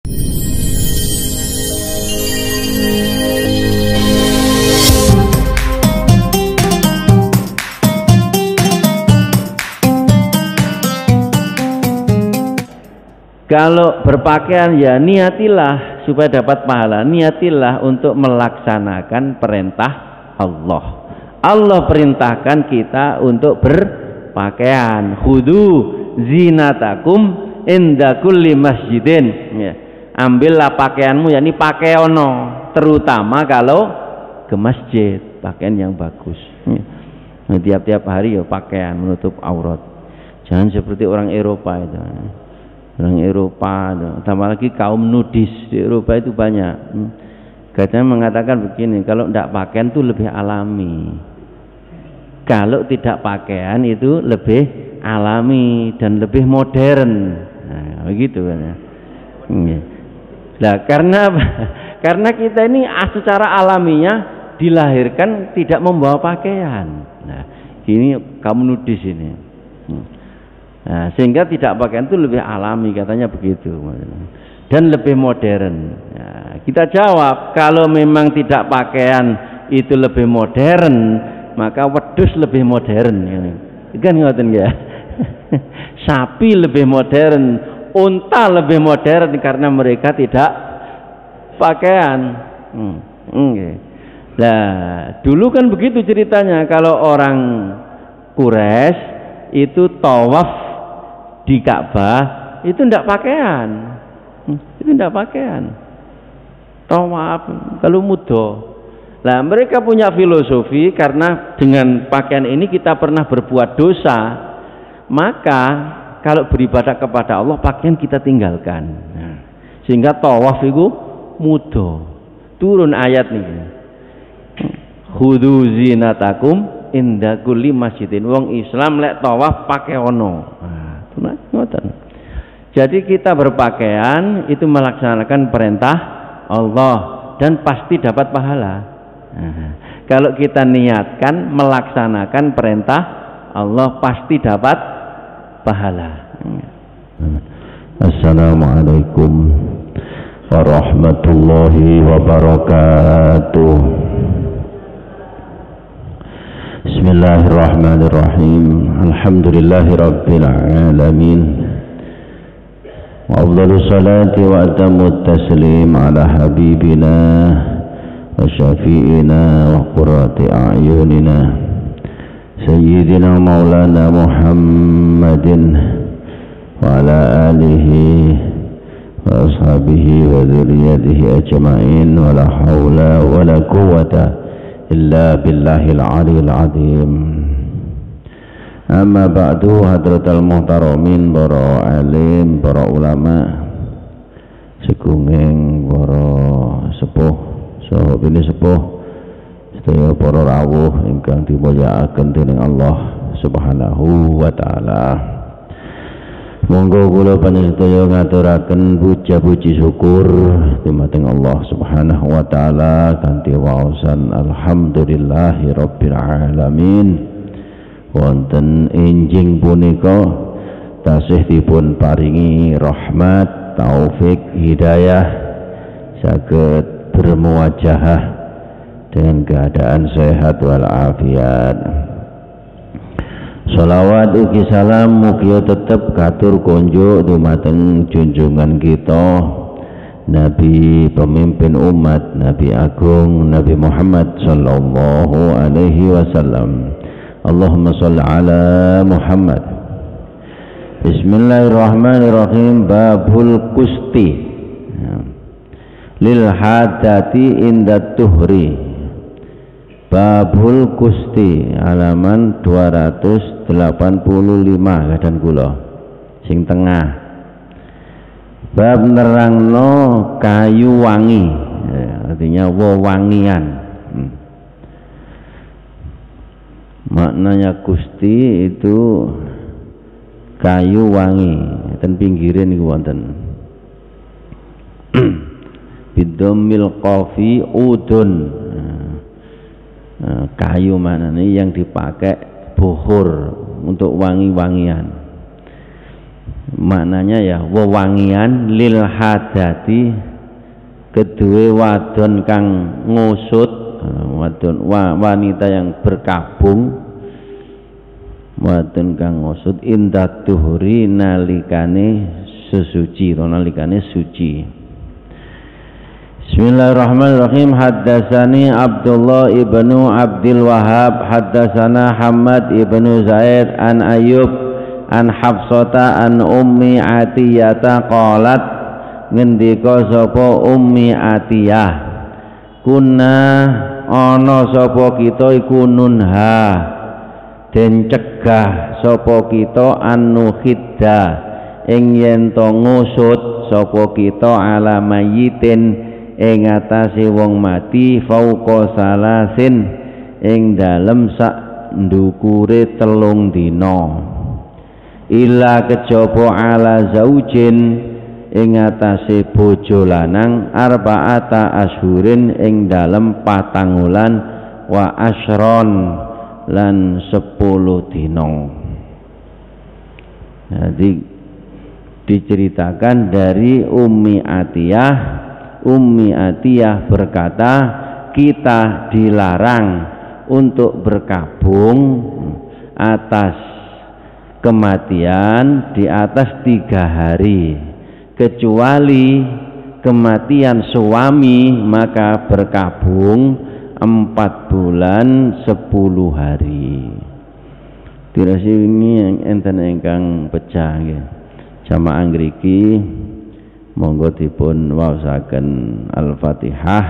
Kalau berpakaian ya niatilah supaya dapat pahala, niatilah untuk melaksanakan perintah Allah. Allah perintahkan kita untuk berpakaian. Khudu zinatakum inda kulli masjidin. Ya. Ambillah pakaianmu, yakni pakeono, terutama kalau ke masjid, pakaian yang bagus. Ya. Nah, tiap-tiap hari ya pakaian menutup aurat. Jangan seperti orang Eropa itu. Orang Eropa, tambah lagi kaum nudis di Eropa itu banyak. Katanya mengatakan begini, kalau tidak pakaian itu lebih alami. Kalau tidak pakaian itu lebih alami dan lebih modern. Nah, begitu kan ya. Nah, karena kita ini secara alaminya dilahirkan tidak membawa pakaian. Nah, ini kaum nudis ini. Nah, sehingga tidak pakaian itu lebih alami, katanya begitu, dan lebih modern. Nah, kita jawab, kalau memang tidak pakaian itu lebih modern, maka wedhus lebih modern. Kan ngoten ya. Sapi lebih modern, unta lebih modern karena mereka tidak pakaian. Nah, dulu kan begitu ceritanya, kalau orang Quraisy itu tawaf di Ka'bah itu tidak pakaian, tawaf kalau mudo. Nah, mereka punya filosofi, karena dengan pakaian ini kita pernah berbuat dosa, maka kalau beribadah kepada Allah pakaian kita tinggalkan. Nah, sehingga tawaf itu mudo. Turun ayat nih, khudu zinatakum inda kulli masjidin. Wong Islam lek tawaf pakai ono. Jadi kita berpakaian itu melaksanakan perintah Allah dan pasti dapat pahala. Kalau kita niatkan melaksanakan perintah Allah pasti dapat pahala. Assalamualaikum warahmatullahi wabarakatuh. Bismillahirrahmanirrahim. Alhamdulillahirabbil alamin. Wa afdhalus salati wa atammut taslim ala habibina wa syafi'ina wa qurrati a'yunina sayyidina maulana Muhammadin wa ala alihi wa ashabihi wa dzurriyyatihi ajma'in wa la haula wa la quwwata illa billahil aliyil azim. Amma ba'du, hadratal muhtaramin, para alim, para ulama sekunging, para sepuh saha pilih sepuh sedaya para rawuh ingkang dimulyakaken dening Allah Subhanahu wa taala. Monggo kula panjenengan ngaturaken puja-puji syukur dumateng Allah Subhanahu wa taala kanthi waosan alhamdulillahi rabbil alamin. Wonten enjing punika tasih dipun paringi rahmat, taufik, hidayah saged bermuwajahah dengan keadaan sehat walafiat. Sholawat ugi salam mugi tetep katur konjuk dumateng junjungan kita Nabi pemimpin umat, Nabi Agung, Nabi Muhammad sallallahu alaihi wasallam. Allahumma sholli ala Muhammad. Bismillahirrahmanirrahim. Babul kusti lil hadati inda tuhri. Babul kusti halaman 285 kadang kula sing tengah. Bab nerangno kayu wangi, artinya wewangian. Maknanya kusti itu kayu wangi, ten pinggirin niku wonten. Bidomil qafi udun. Kayu mana nih yang dipakai bukhur untuk wangi-wangian. maknanya ya wewangian lil hadati kedua wadon kang ngusut, wadon wanita yang berkabung, wadon kang ngusut indah tuhuri nalikane sesuci atau nalikane suci. Bismillahirrahmanirrahim. Haddatsani Abdullah ibnu Abdul Wahhab haddatsana Hamad ibnu Zaid an Ayyub an Hafsata an Ummi Atiyata qalat ngendika sapa Ummi Atiyah kunna ana sapa kita iku nunha den cegah sapa kita anu khidda ing yen to ngusut sapa kita ala mayitin ing atase wong mati fauqa salasin ing dalem sak ndukure 3 dina illa kejaba ala zaujin ing atase bojo lanang arba'ata ashurin ing dalem 4 wulan wa asyron lan 10 dina. Jadi diceritakan dari Ummi Atiyah berkata kita dilarang untuk berkabung atas kematian di atas 3 hari kecuali kematian suami maka berkabung 4 bulan 10 hari. Dirasi ini yang enten ingkang pecah ya. Jamaah ngriki monggo dipun waosaken Al-Fatihah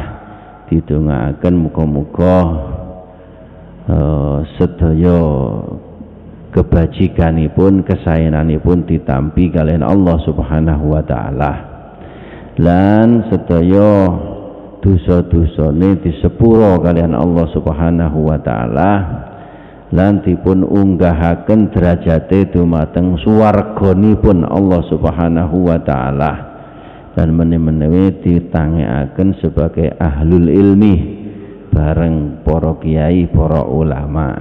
didongaaken muga-muga sedaya kebajikanipun kesayananipun ditampi kalian Allah Subhanahu wa taala lan sedaya dosa-dosane disepuro kalian Allah Subhanahu wa taala lan dipun unggahaken derajate dumateng swarganipun Allah Subhanahu wa taala dan menewi ditangekaken sebagai ahlul ilmi bareng para kiai para ulama.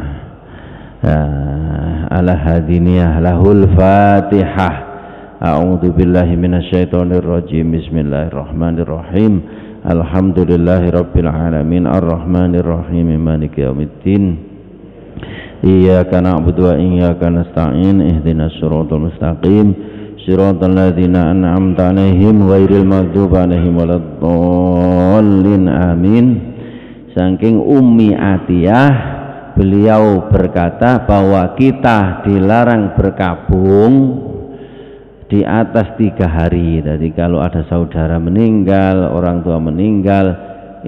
Ala hadiniyah lahul fatihah. A'udzu billahi minasyaitonir rajim. Bismillahirrahmanirrahim. Alhamdulillahirabbil alamin arrahmanir rahim maliki yaumiddin. Iyyaka na'budu wa iyyaka nasta'in ihdinas siratal mustaqim siratal ladzina an'amta 'alaihim ghairil maghdubi 'alaihim waladdallin amin. Saking Ummi Atiyah beliau berkata bahwa kita dilarang berkabung di atas 3 hari. Jadi kalau ada saudara meninggal, orang tua meninggal,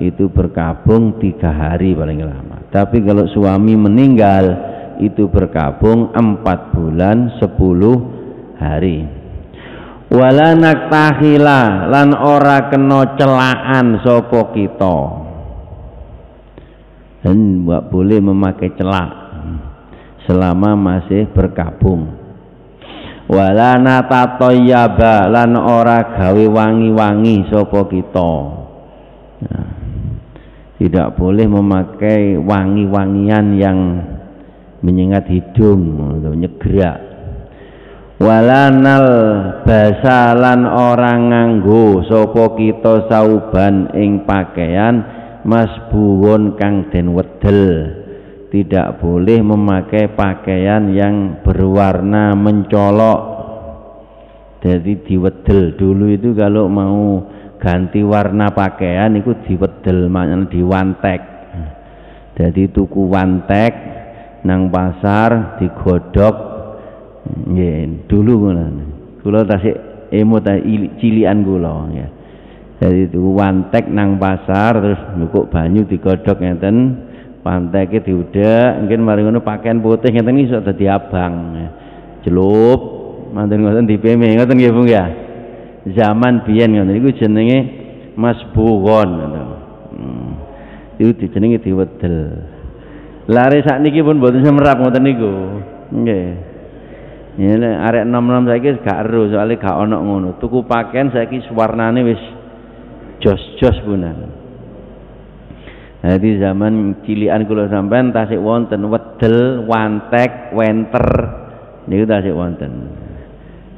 itu berkabung 3 hari paling lama. Tapi kalau suami meninggal itu berkabung 4 bulan 10 hari. Wala naktahila lan ora kena celaan sapa kita. Dan enggak boleh memakai celak selama masih berkabung. Wala natatayyaba lan ora gawe wangi-wangi sapa kita. Nah, tidak boleh memakai wangi-wangian yang menyengat hidung atau nyegrak. Walanal basalan orang nganggo sapa kita sauban ing pakaian masbuhun kang den wedel. Tidak boleh memakai pakaian yang berwarna mencolok. Jadi diwedel dulu itu kalau mau ganti warna pakaian itu diwedel maknanya diwantek. Jadi tuku wantek nang pasar digodhog. Nggih, dulu ngono. Kula tasik emo ta cilikan kula ya. Jadi tuku wantek nang pasar terus njukuk banyu digodhog ngeten, wanteke diudhek, mungkin mari ngono pakaian putih ngeten iso dadi abang. Ya. Celup, manten ngoten dipeme ngoten nggih Bu ya. Zaman biyen ngoten iku jenenge masbughon ngoten. Itu dijenenge diwedel. Lare sakniki pun mboten semerap ngoten niku. Nggih. Ya arek nom-nom saiki gak ero soalnya gak ana ngono. Tuku pakaian saiki warnane wis jos-jos punan. Jadi zaman cilikan kula sampean tasik wonten wedel, wantek, wenter niku tasik wonten.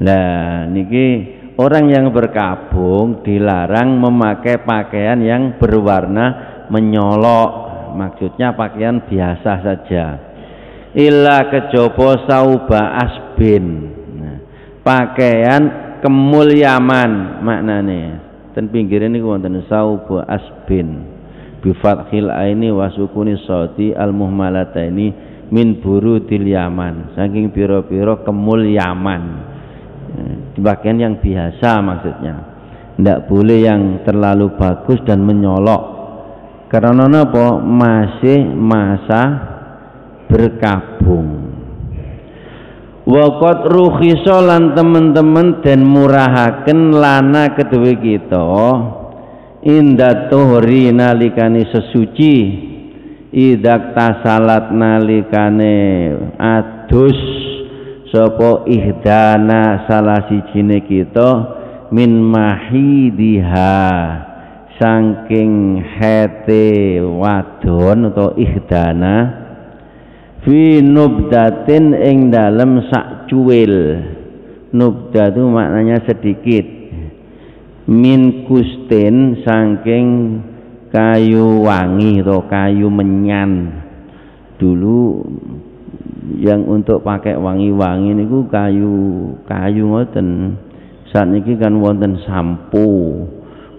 Lah niki orang yang berkabung dilarang memakai pakaian yang berwarna menyolok, maksudnya pakaian biasa saja. Illa kejaba sauba asbin. Nah, pakaian kemulyaman maknane. Ten pinggire niku wonten sauba asbin bi fathil aini wa sukuni shadi al muhmalataini min burudil yaman. Saking pira-pira kemulyaman. Di pakaian yang biasa maksudnya. Tidak boleh yang terlalu bagus dan menyolok. Karena apa? Masih masa berkabung. Waqat rukhisa lan teman-teman den murahaken lana kedue kita inda tuhri nalikane sesuci idak tasalat nalikane adus sapa ihdana salah sijine kita min mahidiha saking hete wadon atau ihdana fi nubdatin ing dalem sak cuwil. Nubda itu maknanya sedikit. Min kustin saking kayu wangi atau kayu menyan. Dulu yang untuk pakai wangi-wangi niku kayu ngoten. Sakniki kan wonten sampo,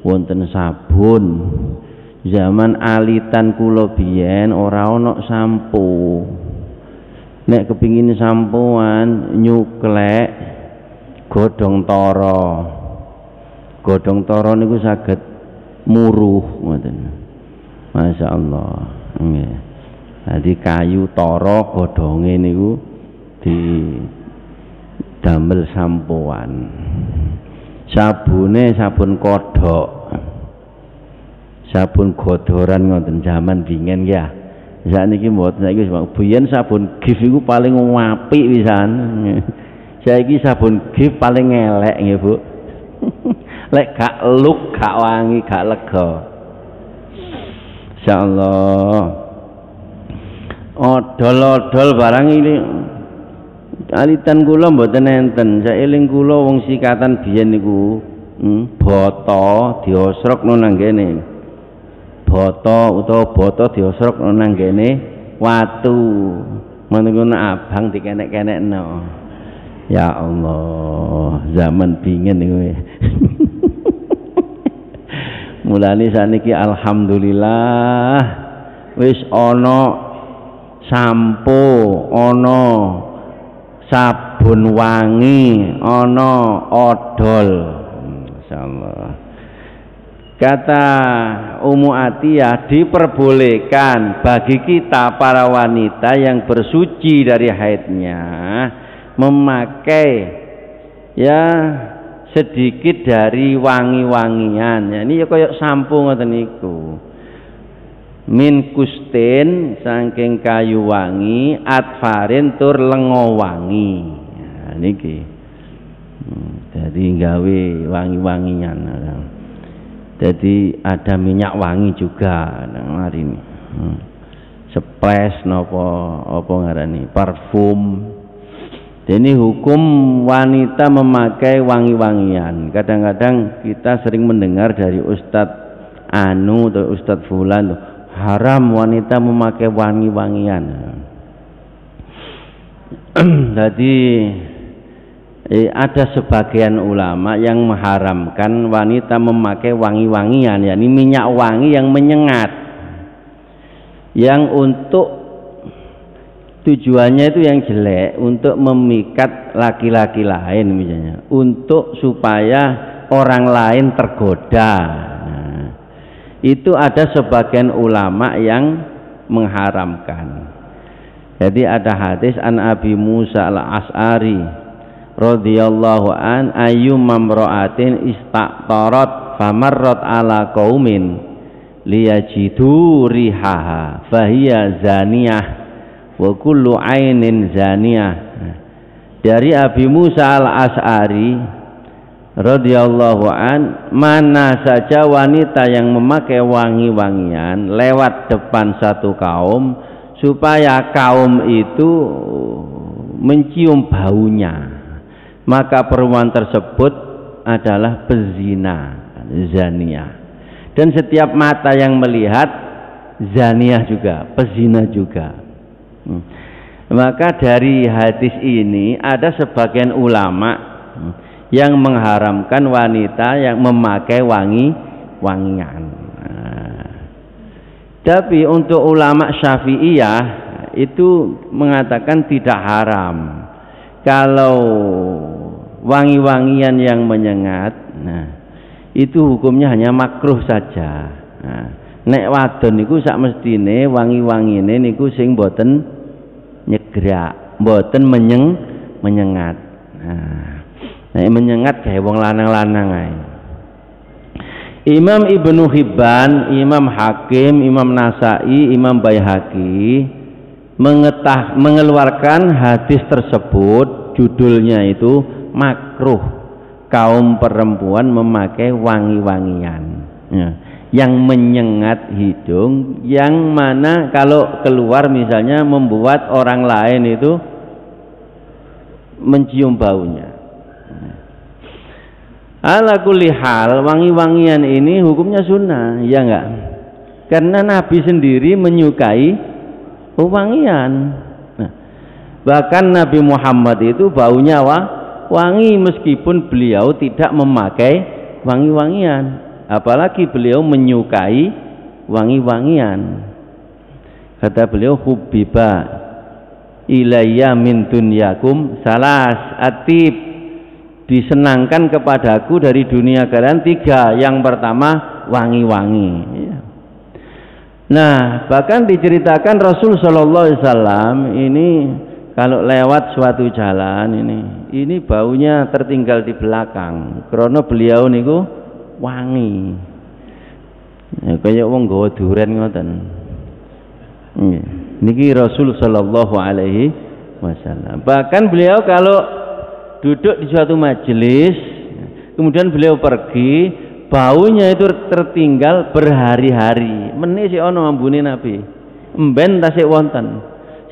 wonten sabun. Zaman alitan kula biyen ora ana sampo. Nek kepingin sampoan nyuklek godhong tara. Godhong tara niku saged muruh ngoten. Masyaallah. Nggih. Dadi kayu tara godhonge niku di damel sampoan. Sabune sabun kodhok. Sabun godoran ngoten zaman bingen ya. Sakniki mboten saiki biyen sabun Gif iku paling apik pisan. Saiki sabun Gif paling elek nggih, Bu. Lek gak luk, gak wangi, gak lega. Insyaallah. Odol-odol barang ini alitan kula mboten enten. Saeling kula wong sikatan biyen niku boto diosrok nang ngene. Boto utawa boto diosrok nang ngene watu. Menunggu abang dikenek-kenekno. Ya Allah, zaman bingen niku. Mulane saniki alhamdulillah wis ana sampo, ana sabun wangi, ana odol. Masyaallah. Kata Ummu Atiyah, diperbolehkan bagi kita para wanita yang bersuci dari haidnya memakai ya sedikit dari wangi-wangian. Ya, ini ya kayak sampo ngoten niku. Min kustin saking kayu wangi, atfarin tur lengo wangi. Ya, niki. Jadi gawe wangi-wangian. Jadi ada minyak wangi juga hari ini. Splash nopo apa ngarani parfum. Ini hukum wanita memakai wangi-wangian. Kadang-kadang kita sering mendengar dari Ustadz Anu atau Ustadz Fulan, haram wanita memakai wangi-wangian. Jadi ada sebagian ulama yang mengharamkan wanita memakai wangi-wangian, yakni minyak wangi yang menyengat, yang untuk tujuannya itu yang jelek, untuk memikat laki-laki lain misalnya, untuk supaya orang lain tergoda. Nah, itu ada sebagian ulama yang mengharamkan. Jadi ada hadis an Abi Musa al-As'ari radhiyallahu an ayyum mamra'atin istaqtarat famarrat ala qaumin liyajidu rihaha fahiya zaniyah wa kullu ainin zaniyah. Dari Abi Musa al-As'ari radhiyallahu an, mana saja wanita yang memakai wangi-wangian lewat depan satu kaum supaya kaum itu mencium baunya. maka perempuan tersebut adalah pezina, zaniah. Dan setiap mata yang melihat zaniah juga, pezina juga. Maka dari hadis ini ada sebagian ulama yang mengharamkan wanita yang memakai wangi-wangian. Tapi untuk ulama Syafi'iyah itu mengatakan tidak haram kalau wangi-wangian yang menyengat. Itu hukumnya hanya makruh saja. Nek wadon niku sak mestine wangi-wangine niku sing boten nyegrak, boten menyengat. Nek menyengat kayak wong lanang-lanang ae. Imam Ibnu Hibban, Imam Hakim, Imam Nasai, Imam Baihaqi mengeluarkan hadis tersebut, judulnya itu makruh kaum perempuan memakai wangi-wangian yang menyengat hidung, yang mana kalau keluar misalnya membuat orang lain itu mencium baunya. Ala kulli hal, wangi-wangian ini hukumnya sunnah, ya enggak? Karena Nabi sendiri menyukai wangian. Bahkan Nabi Muhammad itu baunya wangi meskipun beliau tidak memakai wangi-wangian. Apalagi beliau menyukai wangi-wangian. Kata beliau, hubbiba ilayya min dunyakum salas atib, disenangkan kepadaku dari dunia kalian 3. Yang pertama wangi-wangi. Nah, bahkan diceritakan Rasul Shallallahu Alaihi Wasallam ini kalau lewat suatu jalan ini baunya tertinggal di belakang, karena beliau niku wangi. Kayak wong nggawa duren ngoten. Niki Rasul Shallallahu Alaihi Wasallam. Bahkan beliau kalau duduk di suatu majelis, kemudian beliau pergi, baunya itu tertinggal berhari-hari. Meni si ono ambune Nabi, emben tasik wonten,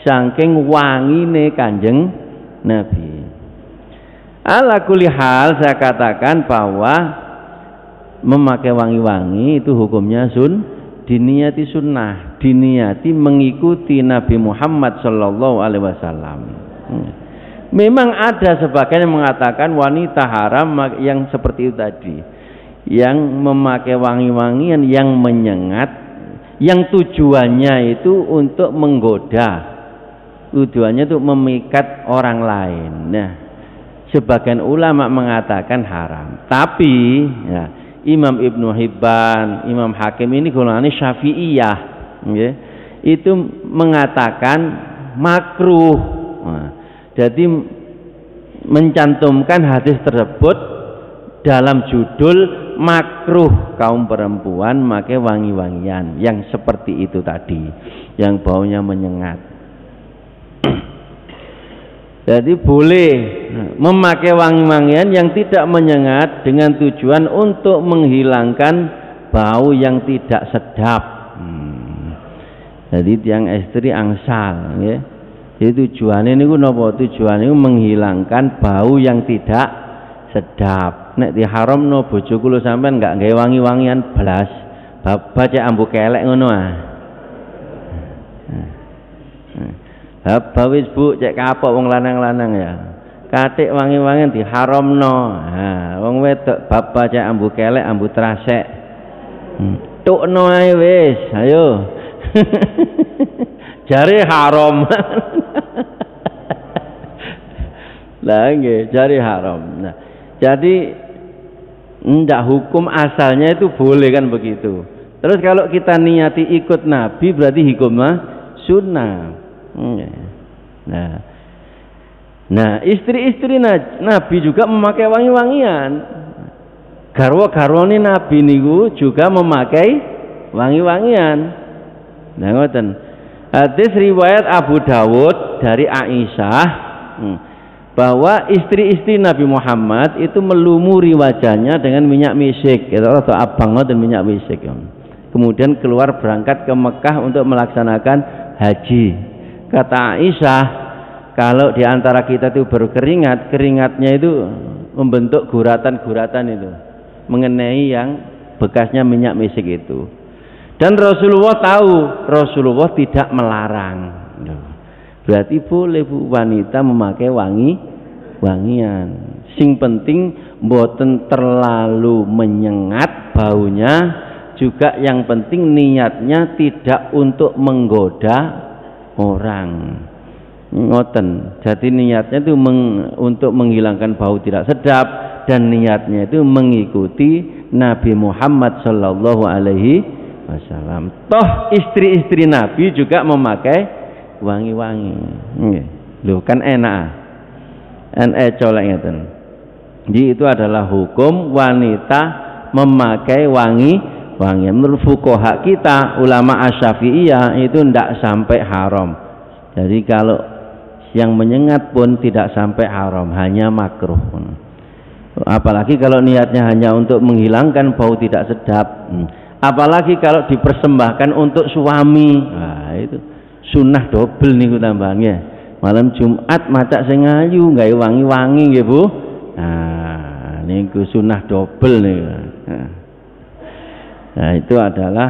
saking wangine Kanjeng Nabi. Ala kulli hal, saya katakan bahwa memakai wangi-wangi itu hukumnya diniati sunnah, diniati mengikuti Nabi Muhammad Sallallahu Alaihi Wasallam. Memang ada sebagian yang mengatakan wanita haram yang seperti itu tadi, yang memakai wangi-wangian yang menyengat, yang tujuannya itu untuk menggoda, tujuannya itu memikat orang lain. Nah, sebagian ulama mengatakan haram. Tapi ya, Imam Ibnu Hibban, Imam Hakim ini golongan Syafi'iyah, ya, itu mengatakan makruh. Nah, jadi mencantumkan hadis tersebut dalam judul makruh kaum perempuan memakai wangi-wangian yang seperti itu tadi, yang baunya menyengat. Jadi boleh memakai wangi-wangian yang tidak menyengat dengan tujuan untuk menghilangkan bau yang tidak sedap. Jadi tiang istri angsal, ya. Jadi tujuannya ini napa? Tujuannya menghilangkan bau yang tidak sedap. Nek diharamno bojo kula sampean enggak gawe wangi-wangian blas, bapak cek ambu kelek ngono ah. Bapak wis Bu cek kapok wong lanang-lanang ya. Katik wangi-wangian diharamno. Ha, wong wedok bapak cek ambu kelek, ambu trasek. Tukno ae wis, ayo. Jare haram. Lah nggih, jare haram. Nah, jadi ndak hukum asalnya itu boleh kan begitu. Terus kalau kita niati ikut Nabi berarti hukumnya sunnah. Nah, istri-istri Nabi juga memakai wangi-wangian. Garwa-garwane Nabi niku juga memakai wangi-wangian. Nah, ngoten. Hadis riwayat Abu Dawud dari Aisyah bahwa istri-istri Nabi Muhammad itu melumuri wajahnya dengan minyak misik atau abang dan minyak misik. Kemudian keluar berangkat ke Mekah untuk melaksanakan haji. Kata Aisyah, kalau di antara kita itu berkeringat, keringatnya itu membentuk guratan-guratan itu mengenai yang bekasnya minyak misik itu. Dan Rasulullah tahu, Rasulullah tidak melarang. Berarti boleh Bu wanita memakai wangian. Sing penting mboten terlalu menyengat baunya, juga yang penting niatnya tidak untuk menggoda orang. Ngoten. Jadi niatnya itu untuk menghilangkan bau tidak sedap, dan niatnya itu mengikuti Nabi Muhammad sallallahu alaihi wasallam. Toh istri-istri Nabi juga memakai wangi-wangi. Loh kan enak. Colek ngeten. Jadi itu adalah hukum wanita memakai wangi-wangi. Menurut fuqaha kita, ulama Asy-Syafi'iyah itu tidak sampai haram. Jadi kalau yang menyengat pun tidak sampai haram, hanya makruh. Apalagi kalau niatnya hanya untuk menghilangkan bau tidak sedap. Apalagi kalau dipersembahkan untuk suami. Nah, itu sunnah double niku tambahannya. Malam Jumat macak sing ayu gawe wangi-wangi nggih Bu. Nah, niku sunnah double niku. Nah, itu adalah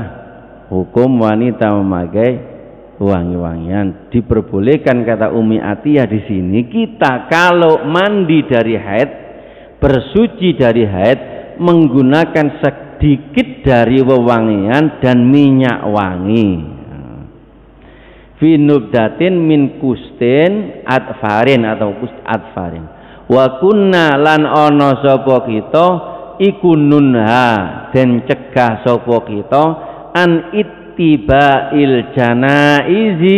hukum wanita memakai wangi-wangian. Diperbolehkan kata Umi Atiyah di sini, kita kalau mandi dari haid, bersuci dari haid, menggunakan sedikit dari wewangian dan minyak wangi. Fi nubdatin min kustin adfarin atau kust adfarin. Wa kunna lan ana sapa kita iku nunha den cegah sapa kita an tibail janaizi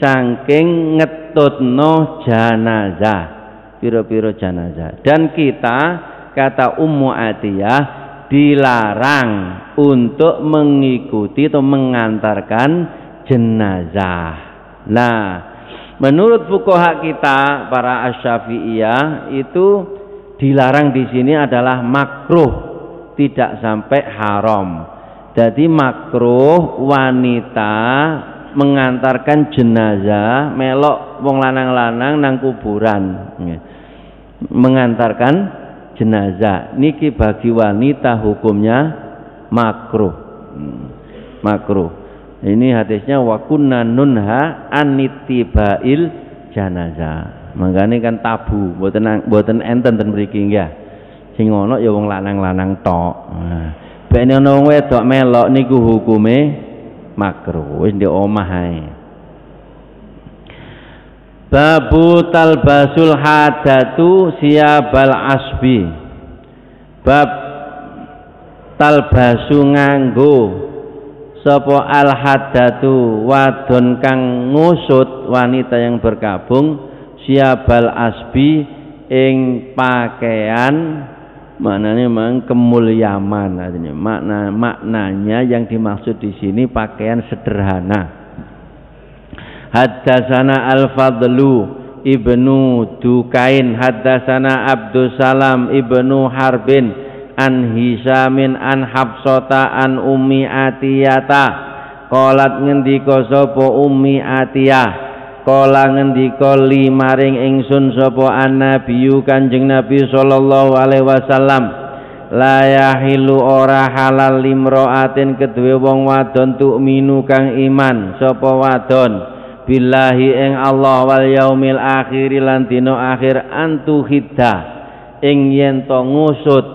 saking ngetutno janazah, piro-piro janazah. Dan kita kata Ummu Atiyah dilarang untuk mengikuti atau mengantarkan jenazah. Nah, menurut fuqaha kita para Asy-Syafi'iyah itu dilarang di sini adalah makruh, tidak sampai haram. Jadi makruh wanita mengantarkan jenazah, melok wong lanang-lanang nang kuburan. Mengantarkan jenazah niki bagi wanita hukumnya makruh. Makruh. Ini hadisnya wa kunna nunha anittibail janazah. Mangkane kan tabu, mboten enten ten mriki nggih. Sing ono ya wong lanang-lanang tok. Ben ana wong wedok melok niku hukume makruh, wis ndek omah ae. Babu talbasul hadatu siyabal asbi. Bab talbasu nganggo sapa al hadatu wadon kang ngusut, wanita yang berkabung, siyabal asbi ing pakaian. Maknanya memang kemuliaan, artinya maknanya yang dimaksud di sini pakaian sederhana. Haddatsana Al-Fadlu ibnu Dukain, haddatsana Abdus Salam ibnu Harbin an Hisamin an Hafsata an Ummi Atiyata qalat ngendika sapa Ummi Atiyah, kala ngendika li maring ingsun sapa annabiyyu Kanjeng Nabi sallallahu alaihi wasallam, la yahilu ora halal limraatin kedue wong wadon tu'minu kang iman sapa wadon billahi ing Allah wal yaumil akhir lan dina akhir antu hidda ing yen to ngusut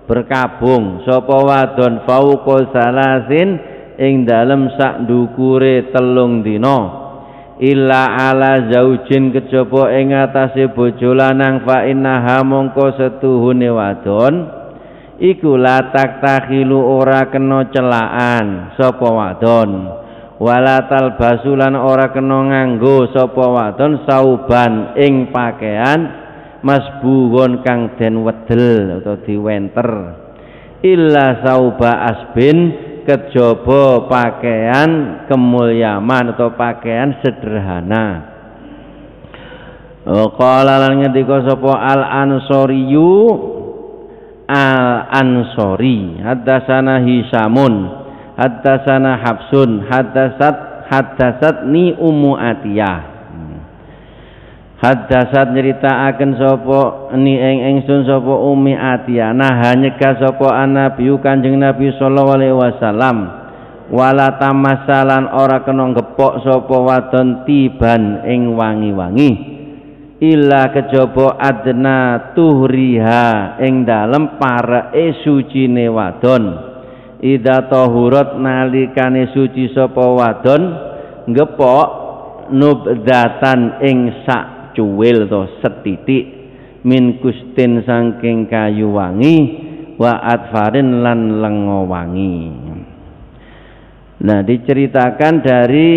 berkabung sapa wadon fauqa salasin ing dalem sak ndukure 3 dina illa ala zaujin kejaba ing atase bojo lanang fa innaha mongko setuhune wadon iku latak takhilu ora kena celaan sapa wadon wala talbasulan ora kena nganggo sapa wadon sauban ing pakaian masbuhun kang den wedel utawa diwenter illa sauba asbin kejaba pakaian kemuliaan atau pakaian sederhana. Qala lan ngendika sapa Al-Ansoriyu Al-Ansori haddatsana Hisamun haddatsana Hafsun haddatsatni Ummu Atiyah. Hadasat nyeritaaken sapa ni ingsun sapa Ummi Atiyah hanya ka sapa Nabi Kanjeng Nabi sallallahu alaihi wasallam wala tamasalan ora kena ngepok sapa wadon tiban ing wangi-wangi illa kejaba adna tuhriha ing dalem pareke sucine wadon ida tahurat nalikane suci sapa wadon ngepok nubdatan ing sak cuwil to setitik min kustin saking kayu wangi wa adfarin lan lengo wangi. Nah, diceritakan dari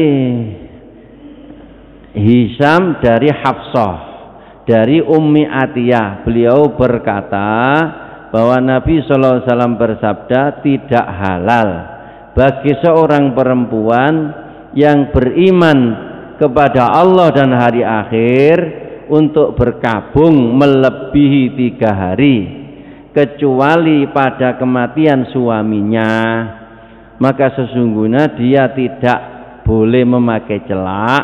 Hisam dari Hafsah dari Ummi Atiyah, beliau berkata bahwa Nabi sallallahu alaihi wasallam bersabda, tidak halal bagi seorang perempuan yang beriman kepada Allah dan hari akhir untuk berkabung melebihi 3 hari kecuali pada kematian suaminya, maka sesungguhnya dia tidak boleh memakai celak,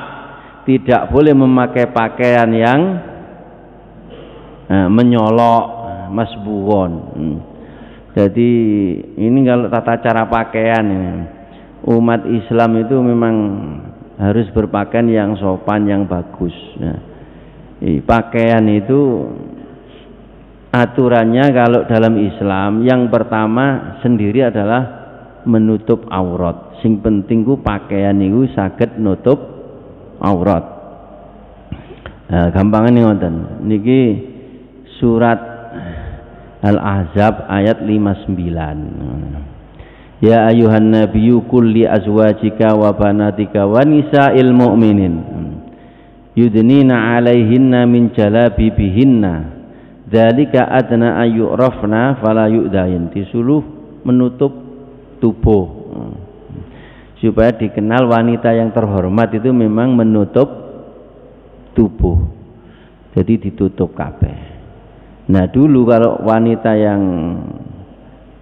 tidak boleh memakai pakaian yang menyolok, masbuhon. Jadi ini kalau tata cara pakaian ini, umat Islam itu memang harus berpakaian yang sopan, yang bagus. Nah, pakaian itu aturannya kalau dalam Islam yang pertama sendiri adalah menutup aurat. Sing penting ku pakaian itu saged nutup aurat. Nah, gampangan ngoten. Niki surat Al-Ahzab ayat 59. Ya ayuhan nabiyyu qul li azwajika wa banatika wa nisa'il mu'minin yudnina 'alaihinna min jalabibihinna dzalika adna ayyurafna fala yu'dain. Disuruh menutup tubuh supaya dikenal wanita yang terhormat itu memang menutup tubuh, jadi ditutup kabeh. Nah, dulu kalau wanita yang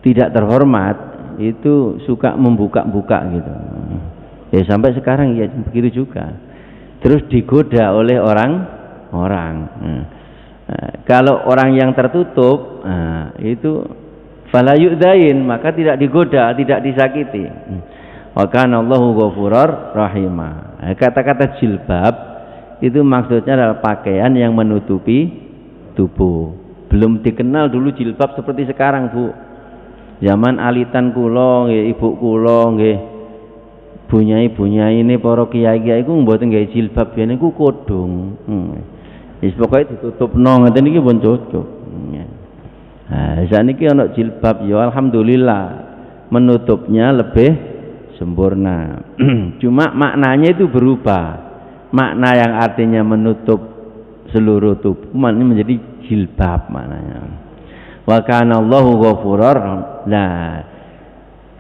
tidak terhormat itu suka membuka-buka gitu. Ya sampai sekarang ya begitu juga. Terus digoda oleh orang-orang. Kalau orang yang tertutup, itu fala yu'dain, maka tidak digoda, tidak disakiti. Wa kana Allahu ghafurur rahimah. Kata-kata jilbab itu maksudnya adalah pakaian yang menutupi tubuh. Belum dikenal dulu jilbab seperti sekarang, Bu. Zaman alitan kula nggih, ibu kula nggih, bunyai-bunyai ini para kiai-kiai iku mboten gawe jilbab, yen niku kodhong. Wis pokoke ditutupno ngeten iki pun cocok. Nah, saniki ana jilbab ya alhamdulillah menutupnya lebih sempurna. Cuma maknanya itu berubah. Makna yang artinya menutup seluruh tubuh menjadi jilbab maknanya. Wa kana Allahu ghafurur. Nah,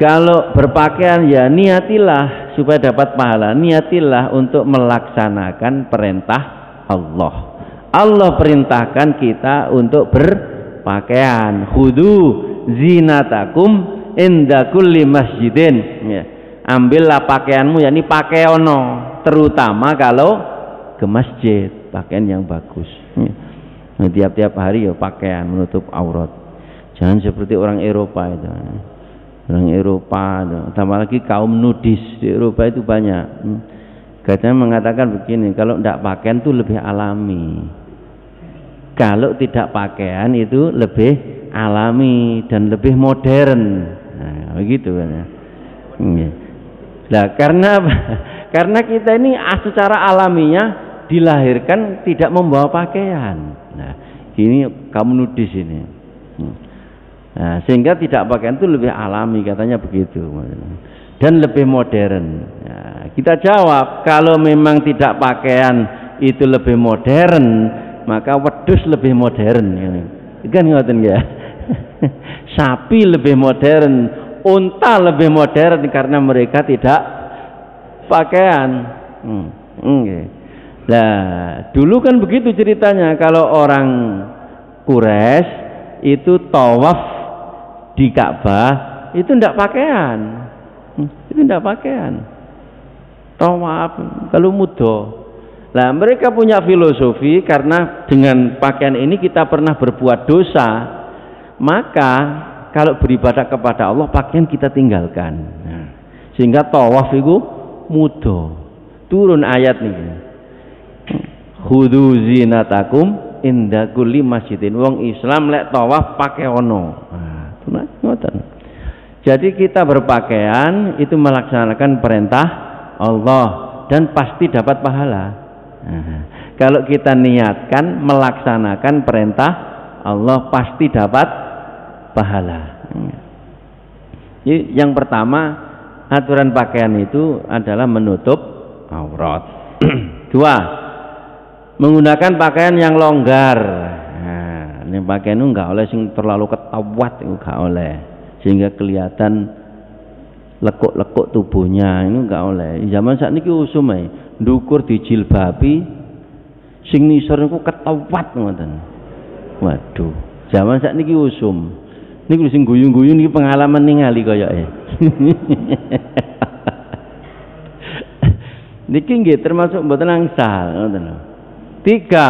kalau berpakaian ya niatilah supaya dapat pahala, niatilah untuk melaksanakan perintah Allah. Allah perintahkan kita untuk berpakaian. Khudu zinatakum inda kulli masjidin. Ya. Ambillah pakaianmu, yakni pakeono, terutama kalau ke masjid, pakaian yang bagus. Ya. Nah, tiap-tiap hari ya pakaian menutup aurat. Jangan seperti orang Eropa itu. Orang Eropa itu, tambah lagi kaum nudis di Eropa itu banyak. Katanya mengatakan begini, kalau tidak pakaian itu lebih alami. Kalau tidak pakaian itu lebih alami dan lebih modern. Nah, begitu kan ya. Nah, karena kita ini secara alaminya dilahirkan tidak membawa pakaian. Nah, ini kaum nudis ini. Nah, sehingga tidak pakaian itu lebih alami, katanya begitu, dan lebih modern. Nah, kita jawab, kalau memang tidak pakaian itu lebih modern, maka wedhus lebih modern. Kan ngoten ya. Sapi lebih modern, unta lebih modern karena mereka tidak pakaian. Nah, dulu kan begitu ceritanya, kalau orang Quraisy itu tawaf di Ka'bah itu tidak pakaian, itu tidak pakaian. Tawaf kalau mudo, Nah, mereka punya filosofi karena dengan pakaian ini kita pernah berbuat dosa, maka kalau beribadah kepada Allah pakaian kita tinggalkan. Nah, sehingga tawaf itu mudah. Turun ayat nih. Khudhu zinatakum inda kulli masjidin. Wong Islam lek tawaf pakai ono. Nah, ngoten. Jadi kita berpakaian itu melaksanakan perintah Allah dan pasti dapat pahala. Nah, kalau kita niatkan melaksanakan perintah Allah pasti dapat pahala. Jadi, yang pertama aturan pakaian itu adalah menutup aurat. Dua, menggunakan pakaian yang longgar. Nah, ini pakaian itu enggak oleh sing terlalu ketawat, enggak oleh, sehingga kelihatan lekuk-lekuk tubuhnya, ini enggak oleh. Zaman saat ini usum ndukur dijilbabi sing nisor niku ketawat ngoten. Waduh, zaman saat ini usum. Niku sing guyu-guyu niki pengalaman ningali koyoke. Niki nggih termasuk mboten angsal ngoten lho. Tiga,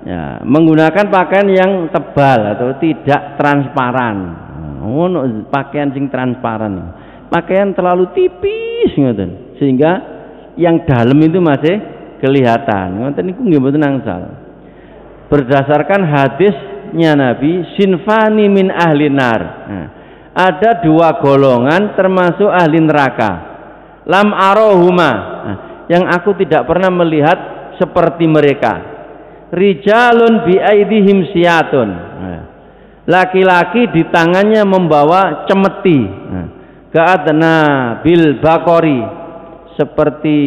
ya, menggunakan pakaian yang tebal atau tidak transparan. Ono pakaian sing transparan. Pakaian terlalu tipis ngoten, sehingga yang dalam itu masih kelihatan. Ngoten niku nggih mboten angsal. Berdasarkan hadisnya Nabi, sinfani min ahli nar. Nah, ada dua golongan termasuk ahli neraka. Lam arohuma. Nah, yang aku tidak pernah melihat seperti mereka. Rijalun bi aidihim siyatun. Nah, laki-laki di tangannya membawa cemeti. Nah, ka'adna bil bakori, seperti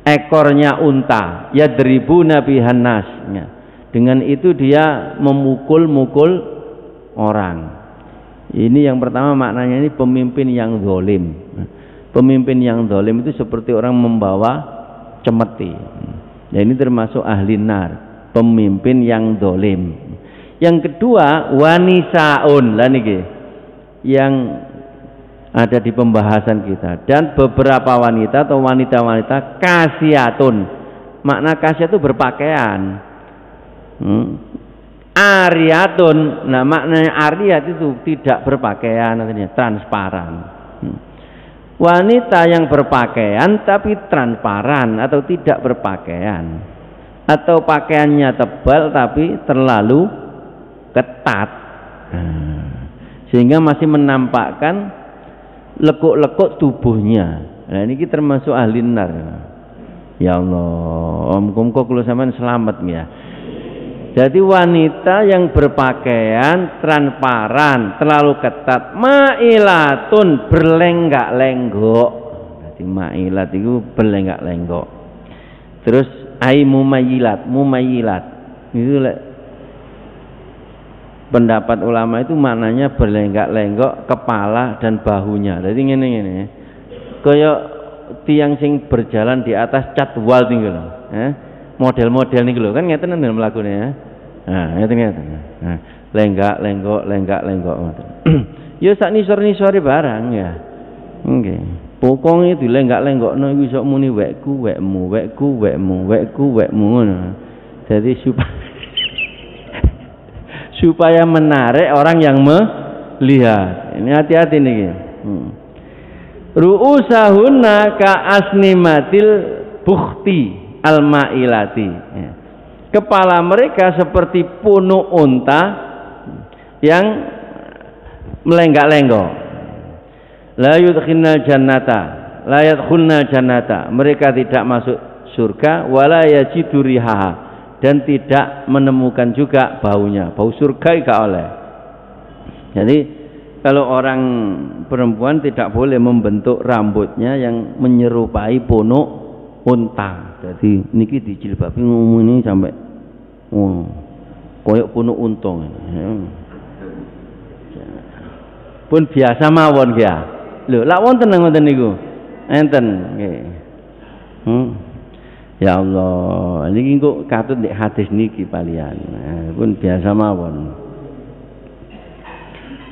ekornya unta. Yadribuna bihan nas. Ya. Dengan itu dia memukul-mukul orang. Ini yang pertama maknanya, ini pemimpin yang zalim. Pemimpin yang zalim itu seperti orang membawa cemeti. Ya, ini termasuk ahli nar, pemimpin yang zalim. Yang kedua, wanisaun. Lah niki yang ada di pembahasan kita, dan beberapa wanita atau wanita-wanita kasiatun. Makna kasiat itu berpakaian. Ariatun. Nah, maknanya ariat itu tidak berpakaian, artinya transparan. Wanita yang berpakaian tapi transparan atau tidak berpakaian, atau pakaiannya tebal tapi terlalu ketat, sehingga masih menampakkan lekuk-lekuk tubuhnya. Nah, ini kita termasuk ahli nar. Ya Allah, muga-muga kula sampean selamat ya. Jadi wanita yang berpakaian transparan, terlalu ketat, ma'ilatun, berlenggak-lenggok. Jadi ma'ilat itu berlenggak-lenggok. Terus ai mumayyilat, mumayyilat. Itu pendapat ulama itu maknanya berlenggak-lenggok kepala dan bahunya. Jadi ngene-ngene. Kaya tiang sing berjalan di atas catwal niku lho. Model-model niku lho, kan ngeten nang mlakune ya. Nah, ngeten-ngeten. Nah, lenggak-lenggok, lenggak-lenggok ngoten. Ya sak nisor-nisore barang ya. Nggih. Pokoke dilenggak-lenggokno iku iso muni wekku, wekmu, wekku, wekmu, wekku, wekmu ngono. Jadi supaya menarik orang yang melihat. Ini hati-hati nih. Ru'usahunna ka asnimatil bukhti al-ma'ilati. Kepala mereka seperti punuk unta yang melenggak-lenggok. La yudkhilnal jannata, la yadkhulnal jannata. Mereka tidak masuk surga, wala yajidu rihaha, dan tidak menemukan juga baunya. Bau surga enggak oleh. Jadi kalau orang perempuan tidak boleh membentuk rambutnya yang menyerupai punuk unta. Jadi niki dijilbabi ngomong sampai koyok punuk unta. Pun biasa mawon ya. Lho, lak wonten ngoten niku. Enten nggih. Ya Allah, niki kok katut nek hadis niki palian. Pun biasa mawon.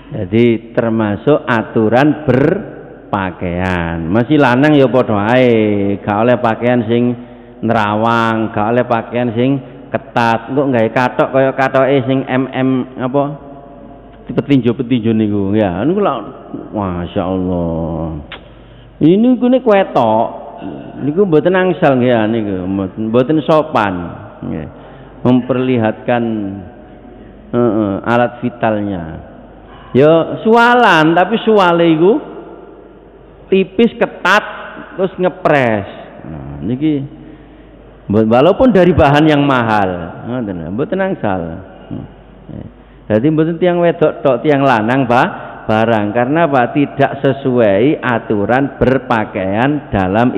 Jadi termasuk aturan berpakaian. Masih lanang ya padha ae, gak oleh pakaian sing nerawang, gak oleh pakaian sing ketat. Engko gawe kathok kaya kathoke sing apa? Petinju-petinju niku. Ya, niku lho masyaallah. Ini kene ketok. Niku mboten angsal nggih niku, mboten sopan. Nggih. Memperlihatkan alat vitalnya. Ya sualan, tapi suale iku tipis ketat terus ngepres. Nah, niki walaupun dari bahan yang mahal, mboten angsal. Jadi mboten tiang wedok tok, tiang lanang barang, karena tidak sesuai aturan berpakaian dalam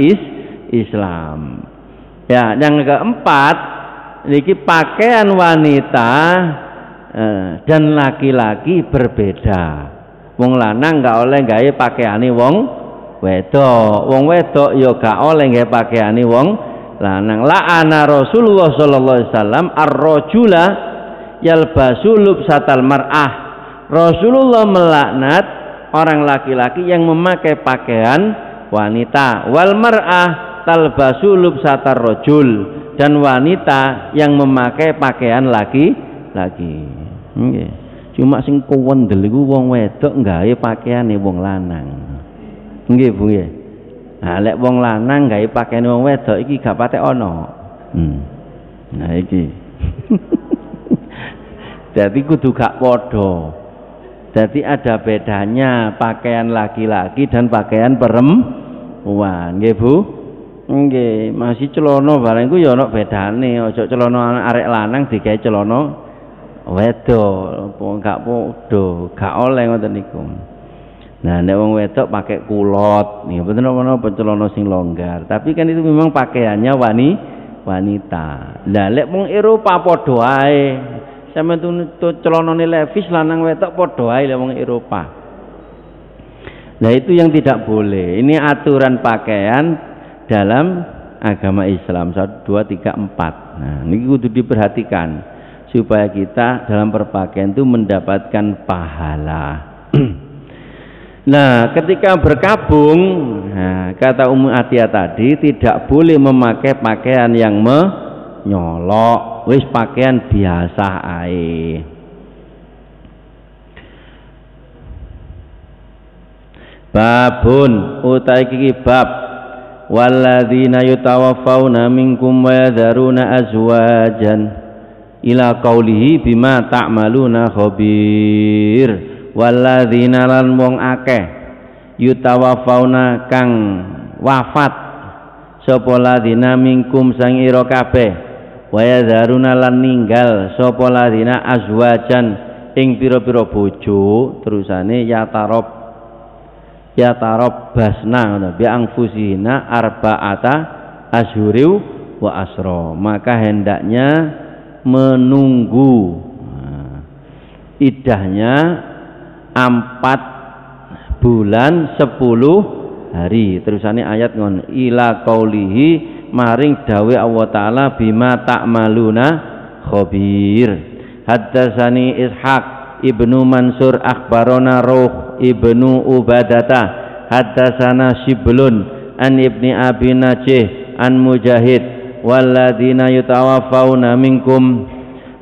Islam. Ya, yang keempat, niki pakaian wanita dan laki-laki berbeda. Wong lanang gak oleh gawe pakaiane wong wedok. Wong wedok ya gak oleh gawe pakaiane wong lanang. La'ana Rasulullah sallallahu alaihi wasallam ar-rajula yalbasu lubsatal mar'ah. Rasulullah melaknat orang laki-laki yang memakai pakaian wanita. Wal mar'ah talbasu lubsatar rajul, dan wanita yang memakai pakaian laki-laki. Nggih. Cuma sing kuwendel iku wong wedok gawe pakaiane wong lanang. Nggih, Bu nggih. Nah, lek wong lanang gawe pakaiane wong wedok iki gak patek ana. Nah iki. Jadi kudu gak padha. Jadi ada bedanya pakaian laki-laki dan pakaian perempuan. Nggih, Bu? Nggih, masih celana bareng iku ya ana bedane. Aja celana arek lanang digawe celana wedok, gak padha, gak oleh ngoten niku. Nah, nek wong wedok pakai kulot, nih mboten apa-apa celana sing longgar, tapi kan itu memang pakaiannya wanita. Lah lek wong Eropa padha ae. Sampeyan tuh celanane Levi's lanang wedok padha ae lek wong Eropa. Nah, itu yang tidak boleh. Ini aturan pakaian dalam agama Islam 1 2 3 4. Nah, ini kudu diperhatikan supaya kita dalam berpakaian itu mendapatkan pahala. Nah, ketika berkabung, nah, kata Ummu Atiyah tadi tidak boleh memakai pakaian yang menyolok, wis pakaian biasa ae. Babun utai iki bab walladzina yutawaffawna minkum wa yadharuna azwajan ila qaulihi bima ta'maluna khabir. Walladzina lan wong akeh yutawafauna kang wafat sapa ladina minkum sang ira kabeh wa yadharuna lan ninggal sapa ladina azwajan ing pira-pira bojo, terusane yatarab basna bi angfusina arba'ata asyhuriw wa asra, maka hendaknya menunggu idahnya 4 bulan 10 hari. Terusane ayat ngon ila qaulihi maring dawe Allah taala bima ta'maluna khabir. Haddatsani Ishaq ibnu Mansur akhbarana Ruh ibnu Ubadata haddatsana Shiblun an ibni Abi Najih an Mujahid walladzina yutawaffawna minkum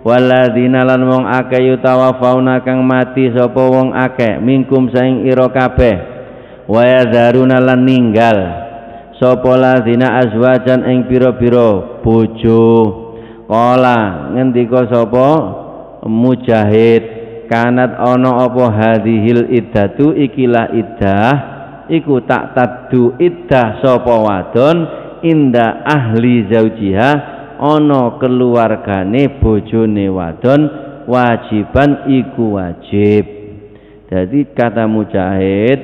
walladzina lan wong akeh yutawaffawna kang mati sapa wong akeh minkum saing ira kabeh wa yadharuna lan ninggal sapa ladzina azwajan ing pira-pira bojo. Kala ngendika sapa Mujahid kanat ana apa hadhil iddatu ikilah iddah iku tak taddu iddah sapa wadon inda ahli zaujiha ana keluargane bojone wadon wajiban iku wajib. Jadi kata Mujahid,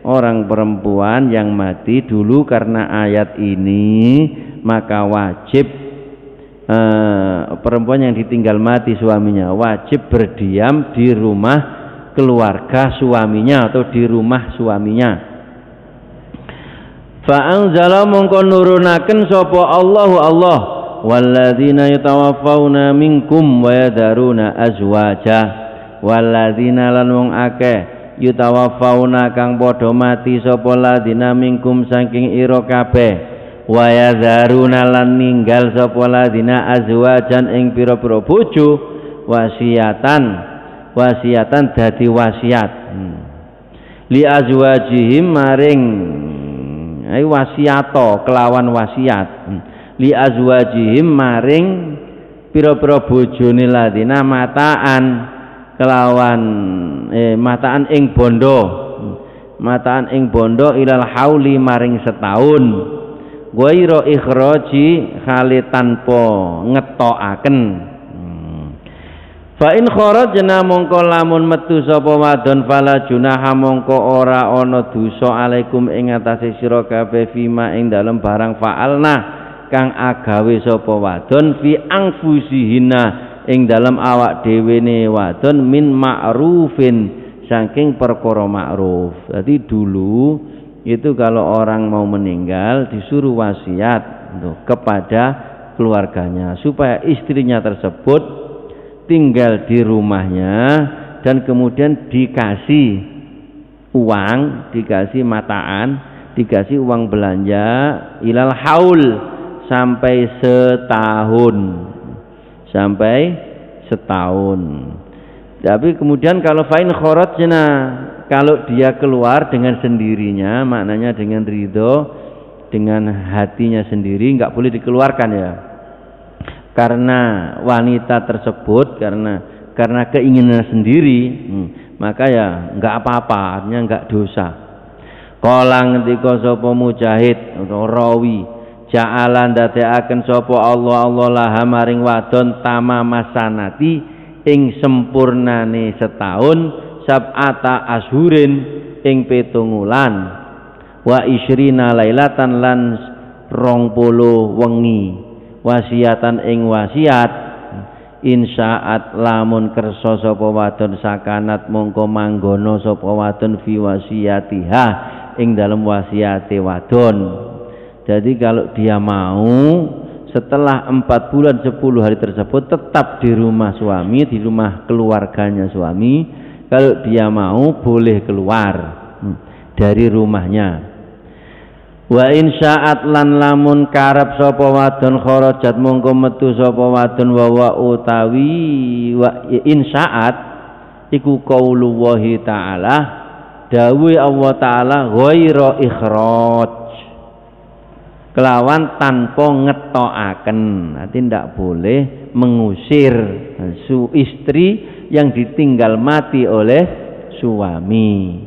orang perempuan yang mati dulu karena ayat ini maka wajib perempuan yang ditinggal mati suaminya wajib berdiam di rumah keluarga suaminya atau di rumah suaminya. Fa'anzala mongko nurunaken sapa Allah walladzina yatawaffawna minkum wa yadharuna azwaja walladzina lan wong akeh yutawaffawna kang padha mati sapa ladzina minkum saking ira kabeh wa yadharuna lan ninggal sapa ladina azwajan ing pira-pira bojo wasiatan dadi wasiat li azwajihim maring wasiato kelawan wasiat li azwajihim maring pira-pira bojone ladina mataan kelawan mataan ing bondo ilal hauli maring setahun ghaira ikhraji khali tanpa ngetokaken fa in kharajna mongko lamun metu sapa wadon fala junaha mongko ora ana dosa alaikum ing atase sira kabeh fima ing dalem barang faalna kang agawe sapa wadon fi angfusihina ing dalem awak dhewene wadon min ma'rufin saking perkara ma'ruf. Jadi dulu itu kalau orang mau meninggal disuruh wasiat kepada keluarganya supaya istrinya tersebut tinggal di rumahnya dan kemudian dikasih uang, dikasih mataan, dikasih uang belanja ilal haul sampai setahun. Tapi kemudian kalau fa'in kharajna, kalau dia keluar dengan sendirinya, maknanya dengan ridho, dengan hatinya sendiri, nggak boleh dikeluarkan ya. Karena wanita tersebut, karena keinginan sendiri, maka ya nggak apa-apa, artinya nggak dosa. Kala ngendika sapa Mujahid atau rawi, ja'alan dadekaken sapa Allah laha maring wadon tamamasanati ing sempurnane setahun sab'ata ashurin ing 7 wulan wa isyrina lailatan lan 20 wengi wasiatan ing wasiat insya'at lamun kersa sapa wadon sakanat mongko manggono sapa wadon fi wasiyatiha ing dalam wasiate wadon. Jadi kalau dia mau setelah 4 bulan 10 hari tersebut tetap di rumah suami, di rumah keluarganya suami. Kalau dia mau boleh keluar dari rumahnya. Wa insya'at lan lamun karep sapa wadon kharajat mongko metu sapa wadon wa utawi wa insya'at iku qaulullahi ta'ala dawuh Allah taala ghaira ikhraj kelawan tanpa ngetokaken. Nanti tidak boleh mengusir istri yang ditinggal mati oleh suami.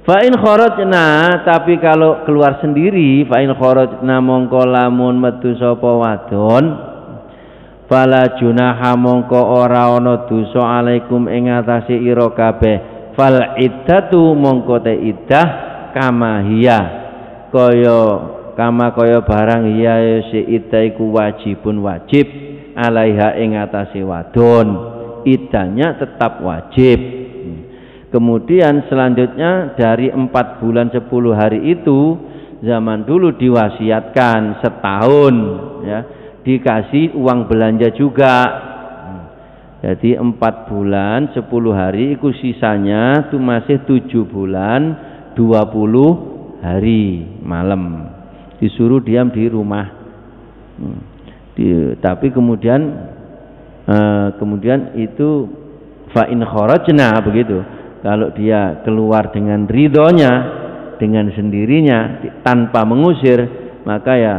Fa in kharajna, tapi kalau keluar sendiri, fa in kharajna mongko lamun metu sapa wadon fala junaha mongko ora ana dosa alaikum ing atase ira kabeh fal iddatu mongko te iddah kama hiya kaya barang hiya si iddah iku wajibun wajib alaiha ing atase wadon, iddahnya tetap wajib. Kemudian selanjutnya dari 4 bulan 10 hari itu zaman dulu diwasiatkan setahun ya, dikasih uang belanja juga. Jadi 4 bulan 10 hari itu sisanya itu masih 7 bulan 20 hari malam disuruh diam di rumah. Tapi kemudian itu fa in kharajna begitu. Kalau dia keluar dengan ridhonya, dengan sendirinya tanpa mengusir, maka ya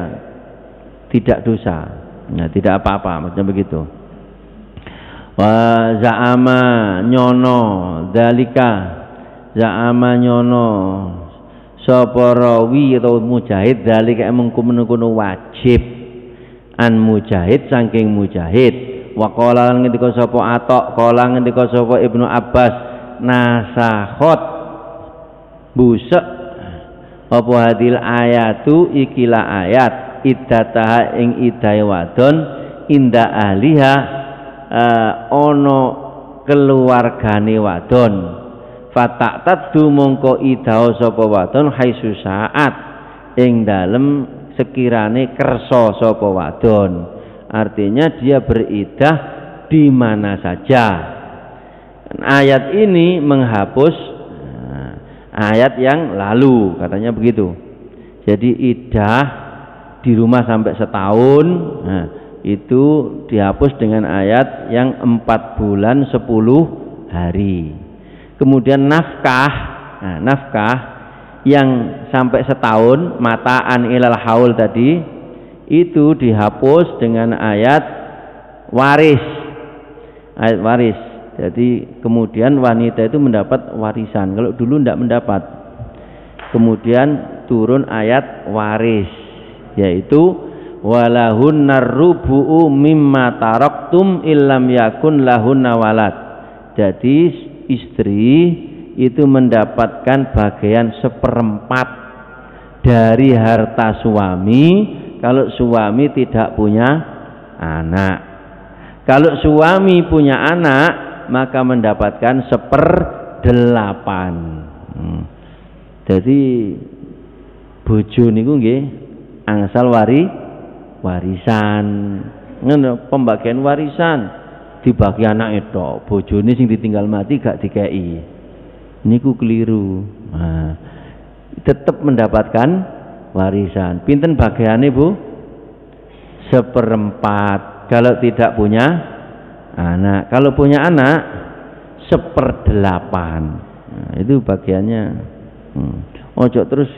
tidak dosa. Nah, tidak apa-apa macam begitu. Wa za'ama nyono dalika za'ama nyono sapa rawi atau Mujahid dalika mengkono wajib an Mujahid saking Mujahid. Wa qala ngendika sapa Atok, qala ngendika sapa Ibnu Abbas nasakhot busek apa hadil ayatu ikilah ayat iddataha ing iddahe wadon inda ahliha ono keluargane wadon fatatadu mongko iddaho sapa wadon haisu saat ing dalem sekirane kersa sapa wadon, artinya dia beriddah di mana saja. Ayat ini menghapus ayat yang lalu, katanya begitu. Jadi iddah di rumah sampai setahun, nah, itu dihapus dengan ayat yang 4 bulan 10 hari. Kemudian nafkah, nah, nafkah yang sampai setahun, mataan ilal haul tadi, itu dihapus dengan ayat waris. Ayat waris. Jadi kemudian wanita itu mendapat warisan. Kalau dulu tidak mendapat. Kemudian turun ayat waris, yaitu walahunnar rubu'u mimma taraktum illam yakun lahunna walad. Jadi istri itu mendapatkan bagian 1/4 dari harta suami kalau suami tidak punya anak. Kalau suami punya anak maka mendapatkan 1/8. Jadi bojo niku nggih angsal warisan. Ngono, pembagian warisan dibagi anak itu, bojone sing ditinggal mati gak dikei. Niku keliru. Nah, tetap mendapatkan warisan. Pinten bagiannya Bu? 1/4 kalau tidak punya anak. Kalau punya anak 1/8. Nah, itu bagiannya. Ojo terus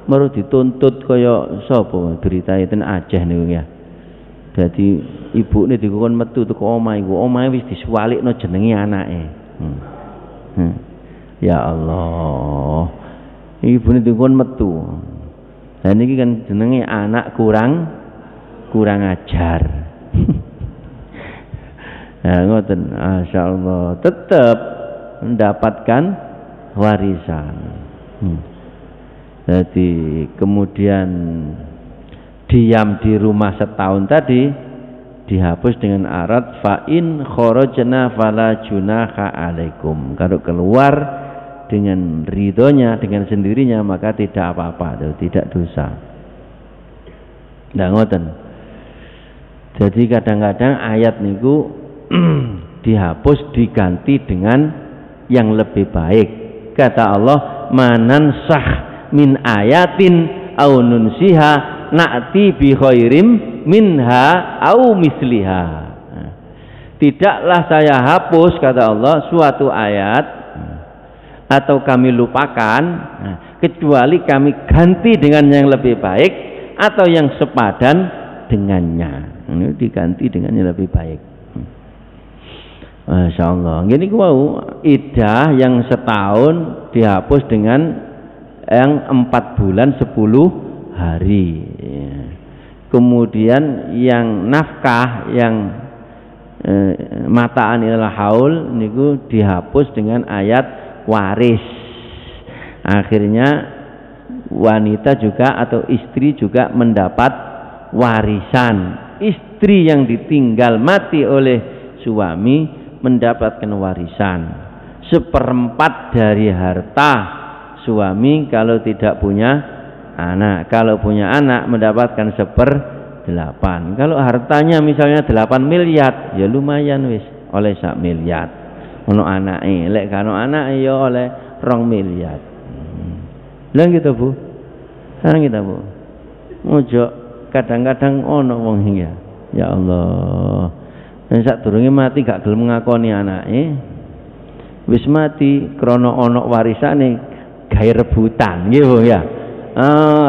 baru dituntut kaya sapa berita itu Aceh niku ya. Jadi ibune dikon metu teko omahe, omahe wis disuwalikno jenenge anake. Ya Allah. Ibune dikon metu. Lah niki kan jenenge anak kurang ajar. Nah, ngoten, masyaallah, tetap mendapatkan warisan. Jadi kemudian diam di rumah setahun tadi dihapus dengan arat fa in kharajna fala junaha alaikum. Kalau keluar dengan ridhonya, dengan sendirinya, maka tidak apa-apa, tidak dosa. Nah, ngoten. Jadi kadang-kadang ayat niku dihapus diganti dengan yang lebih baik. Kata Allah, manansah min ayatin au nunsiha na'ti bi khairim minha au misliha. Tidaklah saya hapus, kata Allah, suatu ayat atau kami lupakan, kecuali kami ganti dengan yang lebih baik atau yang sepadan dengannya. Ini diganti dengan yang lebih baik. Masya Allah. Gini wow, iddah yang setahun dihapus dengan yang 4 bulan 10 hari. Kemudian yang nafkah yang mataan ilal haul niku dihapus dengan ayat waris. Akhirnya wanita juga atau istri juga mendapat warisan. Istri yang ditinggal mati oleh suami mendapatkan warisan 1/4 dari harta suami kalau tidak punya anak. Kalau punya anak mendapatkan 1/8. Kalau hartanya misalnya 8 miliar, ya lumayan wis oleh 1 miliar. Ono anake, lek kano anake ya oleh 2 miliar. Lah gitu Bu. Sekarang kita Bu. Ojo kadang-kadang ono wong ya. Ya Allah. Dan sadurunge mati gak gelem ngakoni anake. Wis mati krana ana warisane gawe rebutan nggih Bu ya.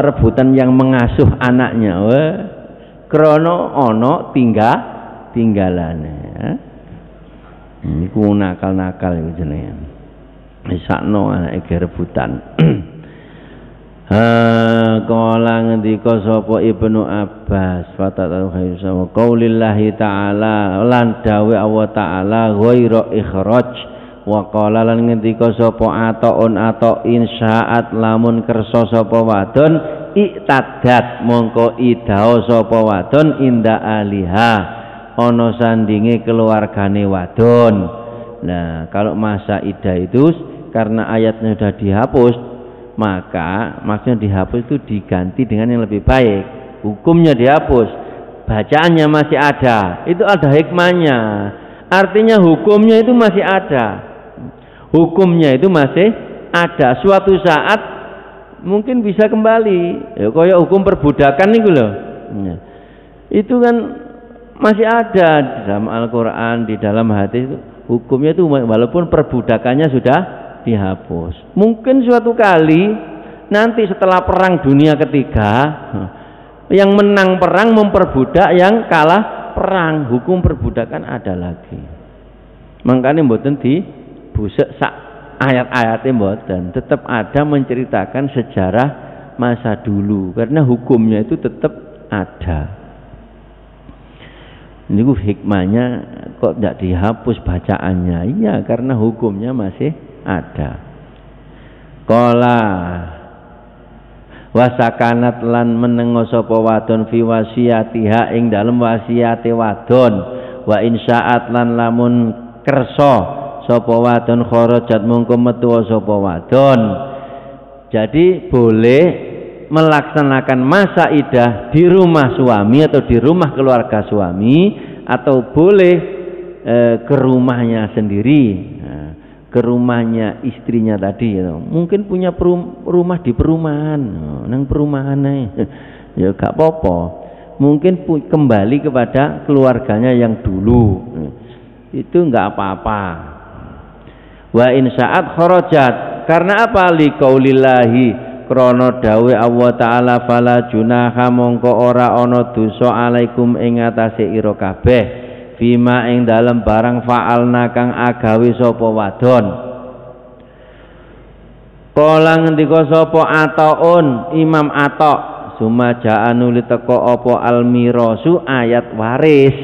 Rebutan yang mengasuh anaknya. Wah. Krana ana tinggalane. Niku nakal-nakal iku jenenge. Sakno anake gawe rebutan. Kala ngendika sapa Ibnu Abbas fatatahu khairu wa qaulillahi ta'ala lan dawe Allah ta'ala ghairu ikhraj wa qala lan ngendika sapa ataun atau insya'at lamun kersa sapa wadon iktadat mongko idao sapa wadon inda aliha ana sandinge keluargane wadon. Nah, kalau masa iddah itu karena ayatnya sudah dihapus, maka maksudnya dihapus itu diganti dengan yang lebih baik. Hukumnya dihapus, bacaannya masih ada, itu ada hikmahnya. Artinya hukumnya itu masih ada, hukumnya itu masih ada. Suatu saat mungkin bisa kembali. Ya, kayak hukum perbudakan nih loh, Ya. Itu kan masih ada di dalam Al-Quran, di dalam hadis itu. Hukumnya itu walaupun perbudakannya sudah dihapus. Mungkin suatu kali nanti setelah perang dunia ketiga, yang menang perang memperbudak yang kalah perang, hukum perbudakan ada lagi. Makanya mboten dibusek sak ayat-ayatnya mboten, tetap ada menceritakan sejarah masa dulu karena hukumnya itu tetap ada. Ini hikmahnya kok tidak dihapus bacaannya? Iya, karena hukumnya masih ada. Qala wasakanat lan menengo sapa wadon fi wasiyatiha ing dalem wasiate wadon, wa insya'at lan lamun kersa sapa wadon kharajat mungko metu sapa wadon. Jadi boleh melaksanakan masa idah di rumah suami atau di rumah keluarga suami, atau boleh ke rumahnya sendiri, ke rumahnya istrinya tadi. Mungkin punya rumah di perumahan, nang perumahan ya gak apa-apa. Mungkin kembali kepada keluarganya yang dulu, itu enggak apa-apa. Wa in sa'at kharajat, karena apa? Liqaulillahi, krana dawe Allah taala, fala junaha mongko ora ana dosa alaikum ing atase ira kabeh, fima ing dalem barang fa'alna kang agawe sapa wadon. Kala ngendika sapa Ataun, Imam Ata, sumaja anu liteko apa almirasu ayat waris,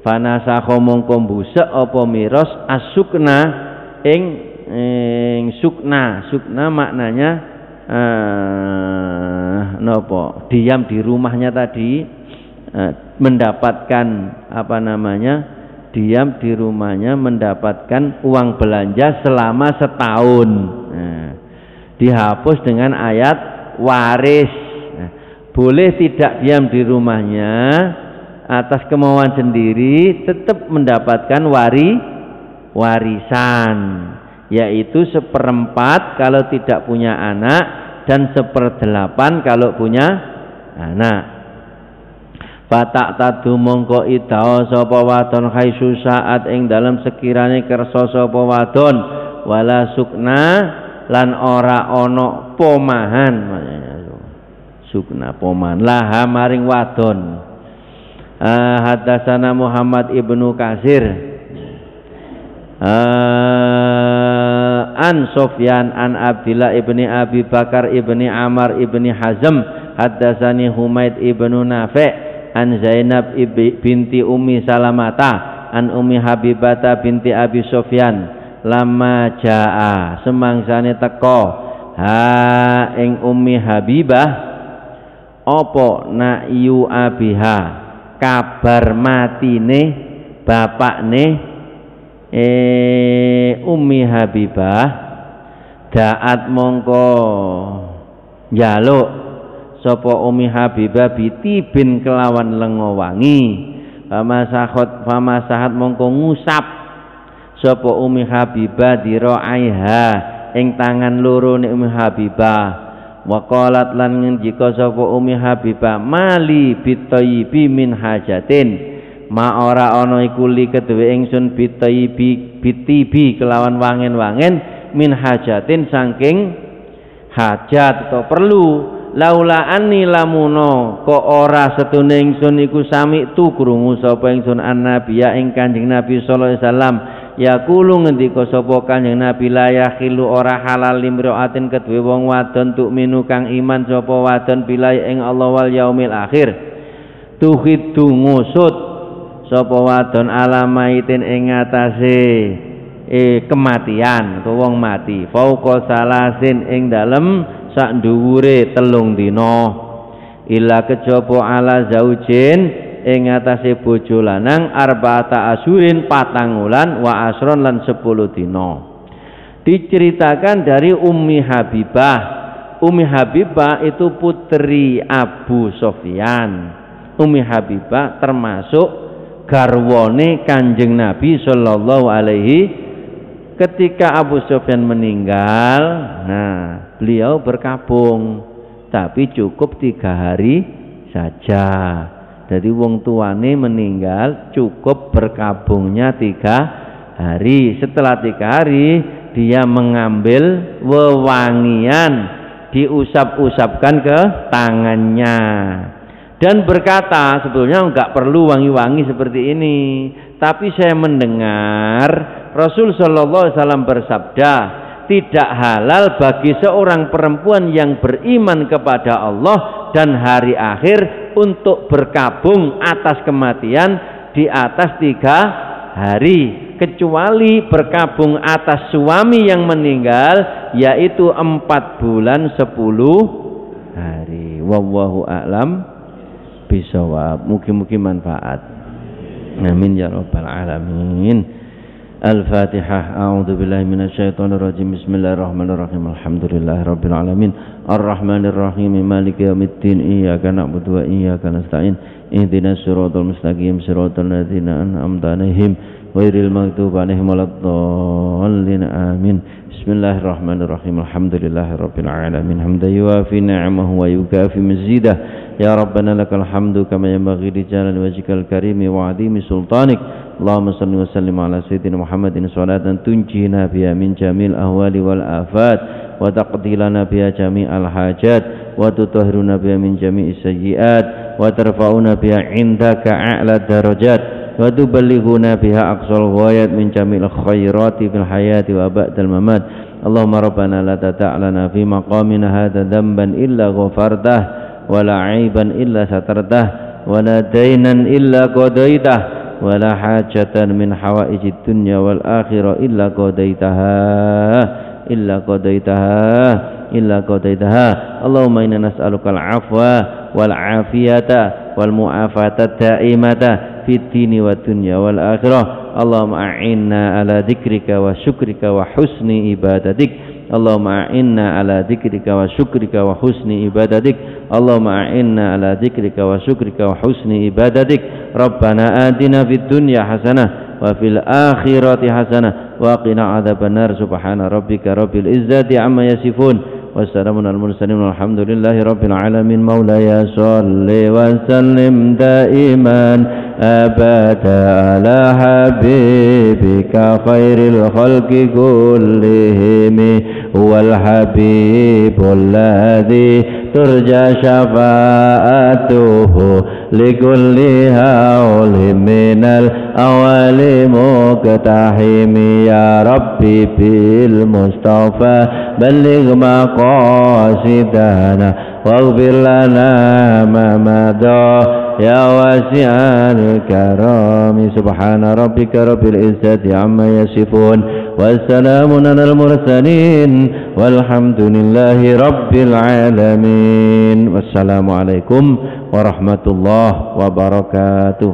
fanasakha mongko mbusek apa miras asukna ing sukna maknanya nopo diam di rumahnya tadi, mendapatkan apa namanya, diam di rumahnya mendapatkan uang belanja selama setahun. Dihapus dengan ayat waris. Boleh tidak diam di rumahnya atas kemauan sendiri, tetap mendapatkan warisan, yaitu 1/4 kalau tidak punya anak dan 1/8 kalau punya anak. Patak tadu mongko idao sapa wadon khaisu saat ing dalam sekirane kersa sapa wadon, wala sukna lan ora ana pomahan, sukna pomahan laha maring wadon. Hadatsana Muhammad ibnu Katsir an Sufyan an Abdillah ibni Abi Bakar ibni Amar ibni Hazm, haddatsani Humaid ibnu Nafi' an Zainab binti Ummi Salamata an Ummi Habibata binti Abi Sufyan, lama jaa semangsane teko ha ing Ummi Habibah apa na'yu abiha, kabar matine bapakne Ummi Habibah, daat mongko njaluk sapa Ummi Habibah bitibin kelawan lenga wangi, famasahat mongko ngusap sapa Ummi Habibah diraiha ing tangan loro ne Ummi Habibah, waqalat lan ngendika sapa Ummi Habibah, mali bitayyibi min hajatin, ma ora ana iku li kedue ingsun bitibi kelawan wangen-wangen, min hajatin saking hajat atau perlu, laula anni lamuno kok ora setune ingsun iku sami tu krungu sapa ingsun annabiya ing Kanjeng Nabi sallallahu alaihi wasallam, yaqulu ngendika sapa Kanjeng Nabi, la yakhilu ora halal limraatin kedue wong wadon tukminu kang iman sapa wadon bilai ing Allah wal yaumil akhir, tuhidu ngusut sapa wadon alamaitin ing atase kematian atau wong mati, fauqa salasin ing dalem sak dhuwure 3 dina, ila kejaba ala zaujin ing atase bojo lanang arba'ata asyurin 4 wulan wa asron lan 10 dina. Diceritakan dari Ummi Habibah. Ummi Habibah itu putri Abu Sufyan. Ummi Habibah termasuk garwane Kanjeng Nabi sallallahu alaihi. Ketika Abu Sufyan meninggal, nah beliau berkabung, tapi cukup 3 hari saja. Jadi wong tuane meninggal cukup berkabungnya 3 hari. Setelah 3 hari dia mengambil wewangian, diusap-usapkan ke tangannya dan berkata, sebetulnya enggak perlu wangi-wangi seperti ini, tapi saya mendengar Rasul sallallahu alaihi wasallam bersabda, tidak halal bagi seorang perempuan yang beriman kepada Allah dan hari akhir untuk berkabung atas kematian di atas 3 hari, kecuali berkabung atas suami yang meninggal, yaitu 4 bulan 10 hari. Wallahu a'lam bisawab. Mugi-mugi manfaat. Amin ya rabbal alamin. Al-Fatihah. A'udzu billahi minasyaitonir rajim. Bismillahirrahmanirrahim. Alhamdulillahi rabbil alamin. Arrahmanir rahim. Maliki yaumiddin. Iyyaka na'budu wa iyyaka nasta'in. Ihdinas siratal mustaqim. Siratal ladzina an'amta 'alaihim ghairil maghdubi 'alaihim waladdallin. Amin. Bismillahirrahmanirrahim. Alhamdulillahi rabbil alamin. Hamdan yuwafi ni'amahu wa yukafi mazidah. Ya Rabbana lakal hamdu kama yanbaghi li jalali wajhikal karimi wa 'azimi sultanik. Allahumma salli wa sallim ala sayyidina Muhammadin salatan tunjina biha min jamil ahwali wal afat wa taqdilana biha jami'al hajat wa tutahhiruna biha min jami'is sayyi'at wa tarfa'una biha 'indaka a'la darajat wa tuballighuna biha aqsal ghayat min jamil khairati fil hayati wa ba'dal mamat. Allahumma rabbana la tata'lana fi maqamina hadha dhanban illa ghafartah wa la 'aiban illa satartah wa la daynan illa qadaitah wa la hajatan min hawaijid dunya wal akhirah illa qadaitaha. Allahumma inna nas'aluka al-'afwa wal 'afiyata wal mu'afata da'imata fid dini wad dunya wal akhirah. Allahumma a'inna ala dzikrika wa syukrika wa husni ibadatik. Allahumma a'inna ala dzikrika wa syukrika wa husni ibadatik. Allahumma a'inna ala dzikrika wa syukrika wa husni ibadatik. Rabbana atina fid dunya hasanah wa fil akhirati hasanah wa qina adzabannar. Subhana rabbika rabbil izzati amma yasifun. Wassalamun alal mursalin walhamdulillahi rabbil alamin. Maulaya shalli wa sallim daiman abada ala habibika khairil khalqi kullihim wal habibul ladzi turja syafa'atuhu likulli hawli minal awali muqtahimi. Ya Rabbi bil Mustafa balligh maqasidana waghfir lana ma madha ya wasi'al karami. Subhana rabbika rabbil izzati amma yasifun wassalamun alal mursalin walhamdulillahi rabbil alamin. Wassalamualaikum warahmatullahi wabarakatuh.